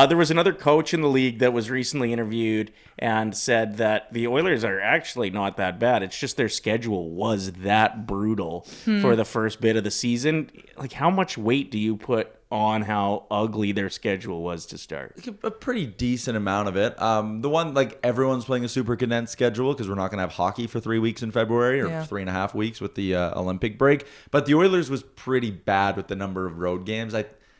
There was another coach in the league that was recently interviewed and said that the Oilers are actually not that bad. It's just their schedule was that brutal for the first bit of the season. Like, how much weight do you put on how ugly their schedule was to start? A pretty decent amount of it. The one, like, everyone's playing a super condensed schedule because we're not going to have hockey for 3 weeks in February or 3.5 weeks with the Olympic break. But the Oilers was pretty bad with the number of road games.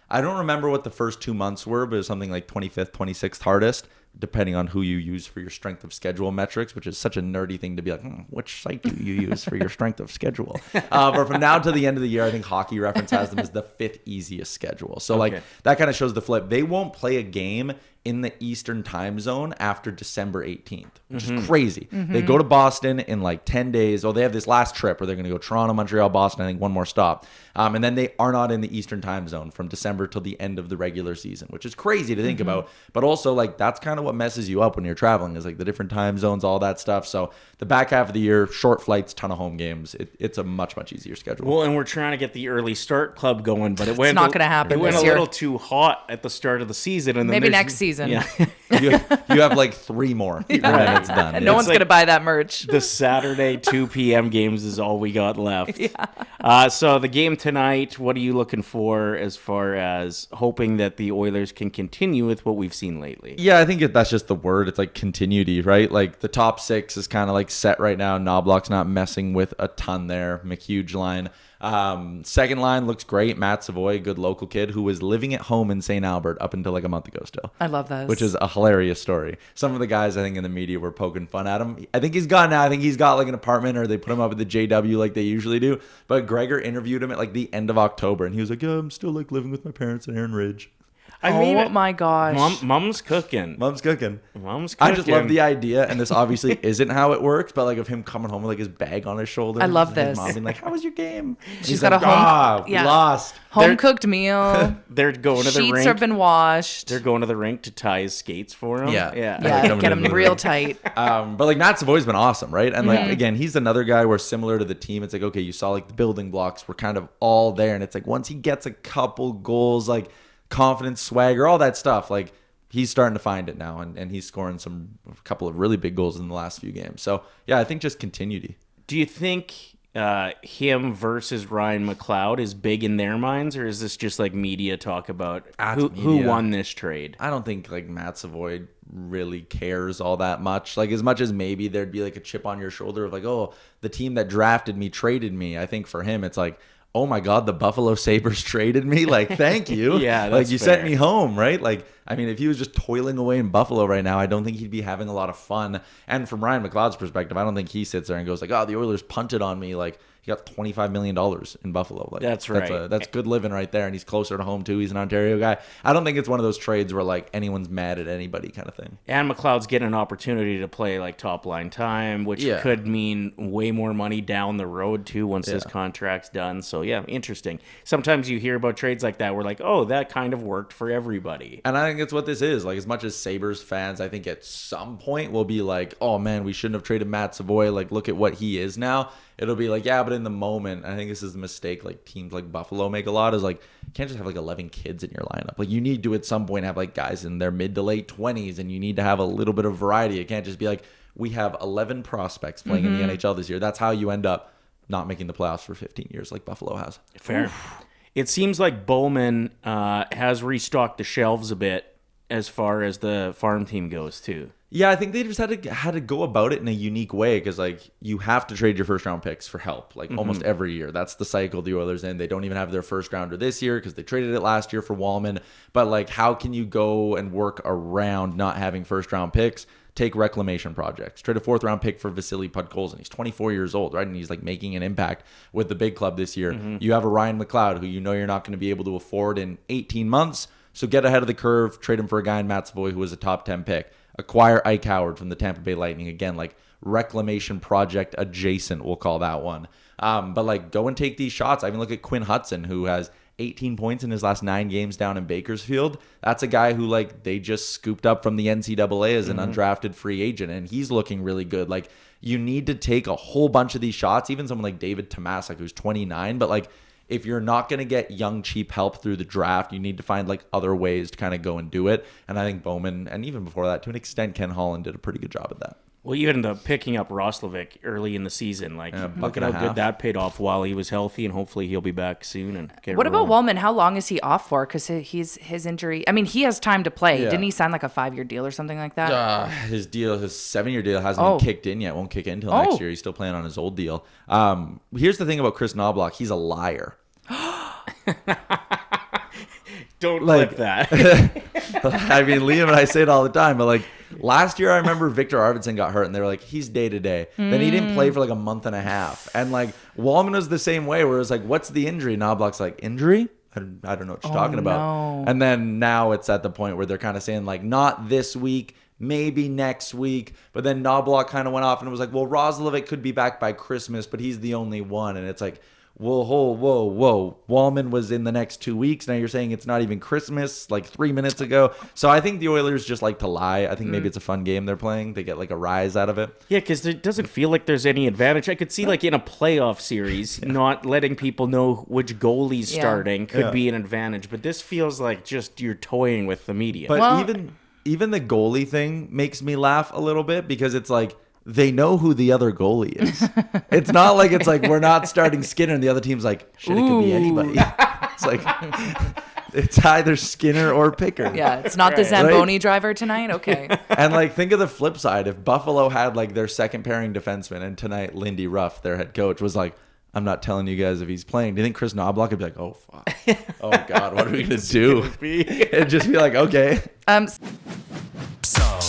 I don't remember what the first 2 months were, but it was something like 25th, 26th hardest, depending on who you use for your strength of schedule metrics, which is such a nerdy thing to be like, which site do you use for your strength of schedule? But from now to the end of the year, I think Hockey Reference has them as the 5th easiest schedule. So like that kind of shows the flip. They won't play a game in the Eastern time zone after December 18th, which is crazy. They go to Boston in like 10 days. Oh, they have this last trip where they're going to go Toronto, Montreal, Boston, I think one more stop. And then they are not in the Eastern time zone from December till the end of the regular season, which is crazy to think about. But also, like, that's kind of what messes you up when you're traveling, is like the different time zones, all that stuff. So the back half of the year, short flights, ton of home games. It's a much, much easier schedule. Well, and we're trying to get the early start club going, but it's not going to happen It went this a year. little too hot at the start of the season. And then Maybe next season. Yeah. you have like 3 more and then it's done. And no one's like going to buy that merch. The Saturday 2 p.m. games is all we got left. So the game tonight, what are you looking for as far as hoping that the Oilers can continue with what we've seen lately? Yeah, I think that's just the word. It's like continuity, right? Like the top 6 is kind of like set right now. Knobloch's not messing with a ton there. McHugh line. Second line looks great. Matt Savoie, good local kid who was living at home in St. Albert up until like a month ago still. I love this. Which is a hilarious story. Some of the guys I think in the media were poking fun at him. I think he's gone now. I think he's got like an apartment, or they put him up at the JW like they usually do. But Gregor interviewed him at like the end of October and he was like, yeah, I'm still like living with my parents in Aaron Ridge. I my gosh. Mom's cooking. Mom's cooking. Mom's cooking. I just love the idea, and this obviously isn't how it works, but like of him coming home with like his bag on his shoulder. I love and this. His mom being like, "How was your game?" And She's he's got like, a home- we lost. Home cooked meal. They're going to the Sheets rink. have been washed. They're going to the rink to tie his skates for him. Yeah. Yeah, Coming get in them the real rink. tight. But like Matt Savoie's been awesome, right? And like again, he's another guy where similar to the team, it's like, okay, you saw like the building blocks were kind of all there, and it's like once he gets a couple goals, like confidence, swagger, all that stuff, like he's starting to find it now, and he's scoring a couple of really big goals in the last few games. So yeah, I think just continuity. Do you think him versus Ryan McLeod is big in their minds, or is this just like media talk about who won this trade? I don't think like Matt Savoie really cares all that much. Like as much as maybe there'd be like a chip on your shoulder of like, oh, the team that drafted me traded me. I think for him it's like, oh my God, the Buffalo Sabres traded me. Like, thank you. Yeah, like you fair. sent me home, right? Like, I mean, if he was just toiling away in Buffalo right now, I don't think he'd be having a lot of fun. And from Ryan McLeod's perspective, I don't think he sits there and goes like, oh, the Oilers punted on me. Like, he got $25 million in Buffalo. Like, That's right. That's good living right there. And he's closer to home too. He's an Ontario guy. I don't think it's one of those trades where like anyone's mad at anybody kind of thing. And McLeod's getting an opportunity to play like top line time, which could mean way more money down the road too once this contract's done. So yeah, interesting. Sometimes you hear about trades like that where like, oh, that kind of worked for everybody. And I think it's what this is. Like as much as Sabres fans, I think at some point will be like, oh man, we shouldn't have traded Matt Savoie. Like look at what he is now. It'll be like, yeah, but in the moment, I think this is the mistake like teams like Buffalo make a lot is like, you can't just have like 11 kids in your lineup. Like you need to at some point have like guys in their mid to late 20s, and you need to have a little bit of variety. It can't just be like, we have 11 prospects playing in the NHL this year. That's how you end up not making the playoffs for 15 years like Buffalo has. Fair. It seems like Bowman has restocked the shelves a bit as far as the farm team goes too. Yeah, I think they just had to go about it in a unique way because, like, you have to trade your first-round picks for help, like, almost every year. That's the cycle the Oilers in. They don't even have their first-rounder this year because they traded it last year for Wallman. But, like, how can you go and work around not having first-round picks? Take reclamation projects. Trade a fourth-round pick for Vasily Podkolzin. He's 24 years old, right? And he's, like, making an impact with the big club this year. You have a Ryan McLeod who you know you're not going to be able to afford in 18 months. So get ahead of the curve. Trade him for a guy in Matt Savoie who was a top 10 pick. Acquire Ike Howard from the Tampa Bay Lightning. Again, like reclamation project adjacent, we'll call that one. But like go and take these shots. I even look at Quinn Hudson, who has 18 points in his last 9 games down in Bakersfield. That's a guy who like they just scooped up from the NCAA as an undrafted free agent, and he's looking really good. Like you need to take a whole bunch of these shots, even someone like David Tomasik, who's 29, but like if you're not going to get young, cheap help through the draft, you need to find like other ways to kind of go and do it. And I think Bowman, and even before that, to an extent, Ken Holland did a pretty good job at that. Well, you ended up picking up Roslovic early in the season. Like, look at how $1.50. good that paid off while he was healthy, and hopefully he'll be back soon. And What about Wallman? How long is he off for? Because his injury. I mean, he has time to play. Yeah. Didn't he sign like a 5-year deal or something like that? His 7-year deal hasn't been kicked in yet. Won't kick in until next year. He's still playing on his old deal. Here's the thing about Chris Knobloch. He's a liar. Don't clip that. I mean, Liam and I say it all the time, but like last year, I remember Victor Arvidsson got hurt, and they were like, he's day to day. Then he didn't play for like a month and a half, and like Wallman was the same way, where it was like, what's the injury? Knobloch's like, injury? I don't know what you're talking about. No. And then now it's at the point where they're kind of saying like, not this week, maybe next week. But then Knobloch kind of went off and was like, well, Roslovic could be back by Christmas, but he's the only one, and it's like, whoa. Wallman was in the next 2 weeks. Now you're saying it's not even Christmas, like 3 minutes ago. So I think the Oilers just like to lie. I think maybe it's a fun game they're playing. They get like a rise out of it. Yeah, because it doesn't feel like there's any advantage. I could see like in a playoff series, not letting people know which goalie's starting could be an advantage. But this feels like just you're toying with the media. But even the goalie thing makes me laugh a little bit because it's like, they know who the other goalie is. It's not like it's like we're not starting Skinner and the other team's like, shit, it could be anybody. It's like it's either Skinner or Picker. Yeah, it's not the Zamboni driver tonight. Okay. And like think of the flip side. If Buffalo had like their second pairing defenseman and tonight Lindy Ruff, their head coach, was like, I'm not telling you guys if he's playing. Do you think Chris Knobloch would be like, oh fuck. Oh God, what are we gonna do? It'd just be like, okay.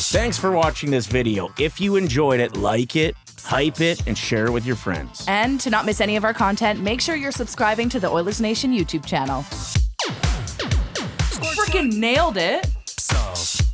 Thanks for watching this video. If you enjoyed it, like it, hype it, and share it with your friends. And to not miss any of our content, make sure you're subscribing to the Oilers Nation YouTube channel. Freaking nailed it.